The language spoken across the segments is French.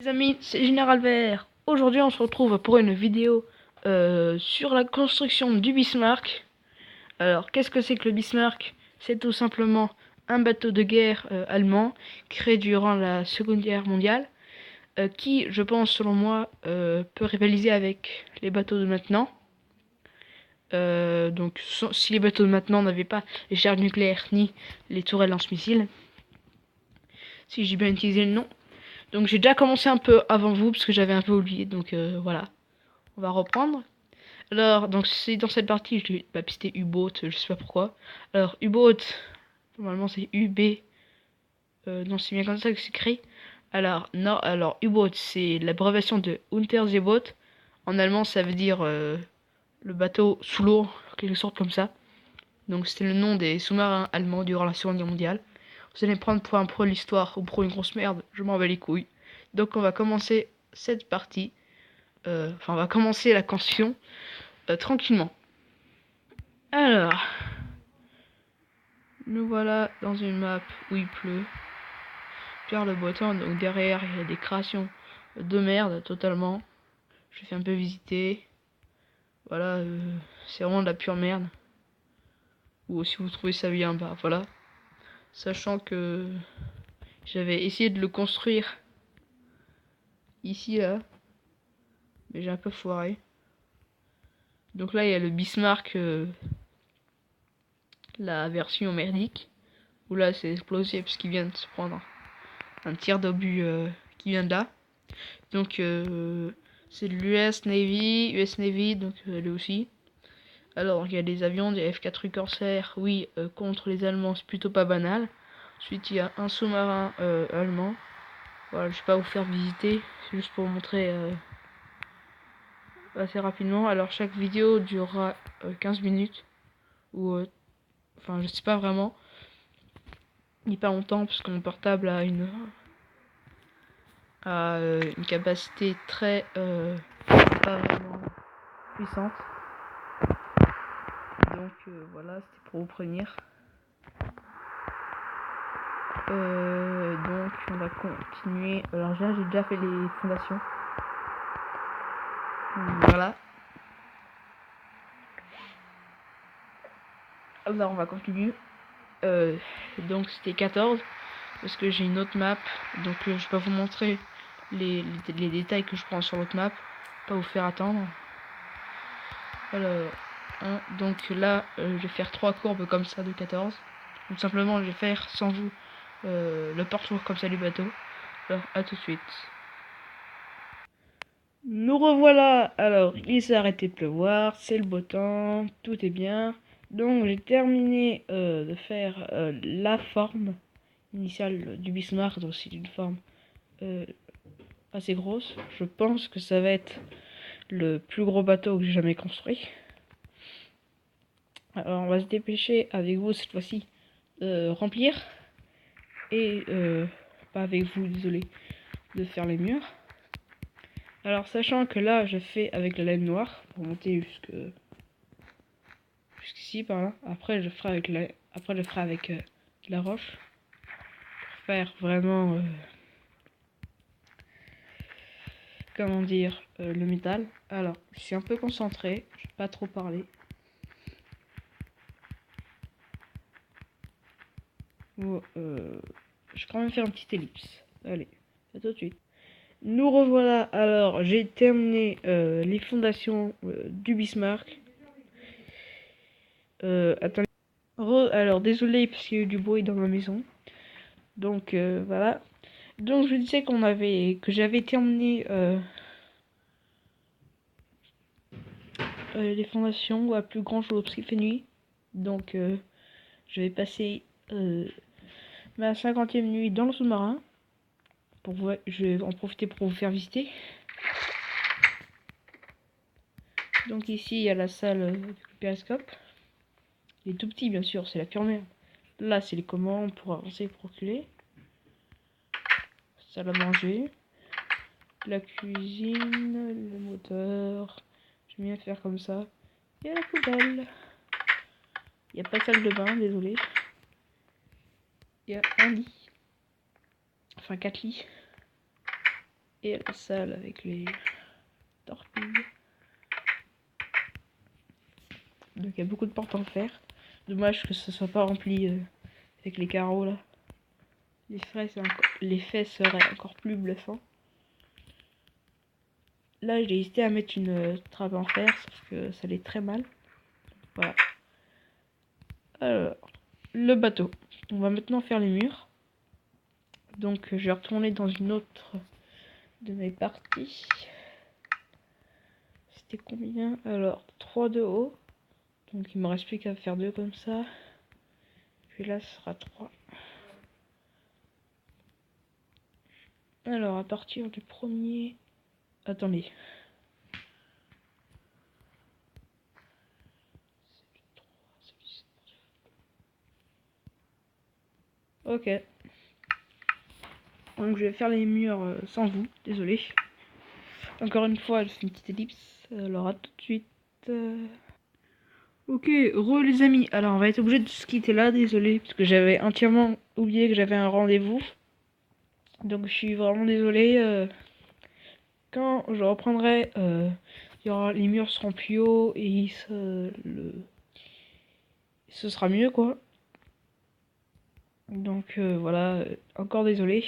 Les amis, c'est Général Vert. Aujourd'hui, on se retrouve pour une vidéo sur la construction du Bismarck. Alors, qu'est-ce que c'est que le Bismarck? C'est tout simplement un bateau de guerre allemand créé durant la Seconde Guerre mondiale, qui, je pense, selon moi, peut rivaliser avec les bateaux de maintenant. Donc, si les bateaux de maintenant n'avaient pas les chars nucléaires ni les tourelles lance-missiles, si j'ai bien utilisé le nom. Donc j'ai déjà commencé un peu avant vous parce que j'avais un peu oublié, donc voilà, on va reprendre. Alors donc c'est dans cette partie je l'ai baptisé U-boat, je sais pas pourquoi. Alors U-boat, normalement c'est UB, non c'est bien comme ça que c'est écrit. Alors non, alors U-boat c'est l'abréviation de Unterseeboot. En allemand ça veut dire le bateau sous l'eau, quelque sorte comme ça. Donc c'était le nom des sous-marins allemands durant la Seconde Guerre mondiale. Vous allez me prendre pour un pro de l'histoire ou pour une grosse merde, je m'en bats les couilles. Donc on va commencer cette partie, on va commencer la construction tranquillement. Alors, nous voilà dans une map où il pleut. Pierre le Breton, donc derrière il y a des créations de merde totalement. Je fais un peu visiter. Voilà, c'est vraiment de la pure merde. Ou si vous trouvez ça bien, bah voilà. Sachant que j'avais essayé de le construire ici là, mais j'ai un peu foiré. Donc là il y a le Bismarck, la version merdique, où là c'est explosé parce qu'il vient de se prendre un tir d'obus qui vient de là. Donc c'est de l'US Navy, donc lui aussi. Alors il y a des avions, des F4U Corsair, oui, contre les Allemands c'est plutôt pas banal. Ensuite il y a un sous-marin allemand. Voilà, je vais pas vous faire visiter, c'est juste pour vous montrer assez rapidement. Alors chaque vidéo durera 15 minutes, ou enfin je sais pas vraiment, ni pas longtemps parce que mon portable a une capacité très pas vraiment puissante. Donc voilà, c'était pour vous prévenir. Donc on va continuer. Alors là j'ai déjà fait les fondations. Voilà. Alors on va continuer. Donc c'était 14 parce que j'ai une autre map. Donc je vais pas vous montrer les détails que je prends sur l'autre map. Pas vous faire attendre. Alors donc là je vais faire 3 courbes comme ça de 14. Donc simplement je vais faire sans vous le parcours comme ça du bateau. Alors à tout de suite. Nous revoilà. Alors il s'est arrêté de pleuvoir, c'est le beau temps, tout est bien. Donc j'ai terminé de faire la forme initiale du Bismarck, donc c'est une forme assez grosse. Je pense que ça va être le plus gros bateau que j'ai jamais construit. Alors on va se dépêcher avec vous cette fois-ci remplir et pas avec vous, désolé, de faire les murs. Alors sachant que là je fais avec la laine noire pour monter jusqu'ici par là. Après je ferai avec de la roche pour faire vraiment comment dire le métal. Alors je suis un peu concentré, je vais pas trop parler. Bon, je vais quand même faire une petite ellipse. Allez, à tout de suite. Nous revoilà. Alors j'ai terminé les fondations du Bismarck. Attendez. Alors désolé parce qu'il y a eu du bruit dans ma maison. Donc voilà. Donc je disais que j'avais terminé les fondations à plus grand jour parce qu'il fait nuit. Donc je vais passer ma 50e nuit dans le sous-marin. Je vais en profiter pour vous faire visiter. Donc ici il y a la salle du périscope. Il est tout petit bien sûr, c'est la pure merde. Là c'est les commandes pour avancer et pour reculer. Salle à manger. La cuisine, le moteur. J'aime bien faire comme ça. Il y a la poubelle. Il n'y a pas de salle de bain, désolé. Il y a un lit. Enfin 4 lits. Et la salle avec les torpilles. Donc il y a beaucoup de portes en fer. Dommage que ce soit pas rempli avec les carreaux là. L'effet serait encore plus bluffant. Là j'ai hésité à mettre une trappe en fer, sauf que ça allait très mal. Voilà. Alors, le bateau. On va maintenant faire les murs. Donc je vais retourner dans une autre de mes parties. C'était combien? Alors 3 de haut. Donc il me reste plus qu'à faire 2 comme ça. Puis là ce sera 3. Alors à partir du premier... Attendez. Ok. Donc je vais faire les murs sans vous, désolé. Encore une fois, je fais une petite ellipse. Alors à tout de suite. Ok, les amis. Alors on va être obligé de se quitter là, désolé. Parce que j'avais entièrement oublié que j'avais un rendez-vous. Donc je suis vraiment désolé. Quand je reprendrai, les murs seront plus hauts et ce sera mieux quoi. Donc voilà, encore désolé.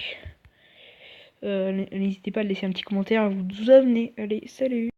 N'hésitez pas à laisser un petit commentaire, à vous abonner. Allez, salut!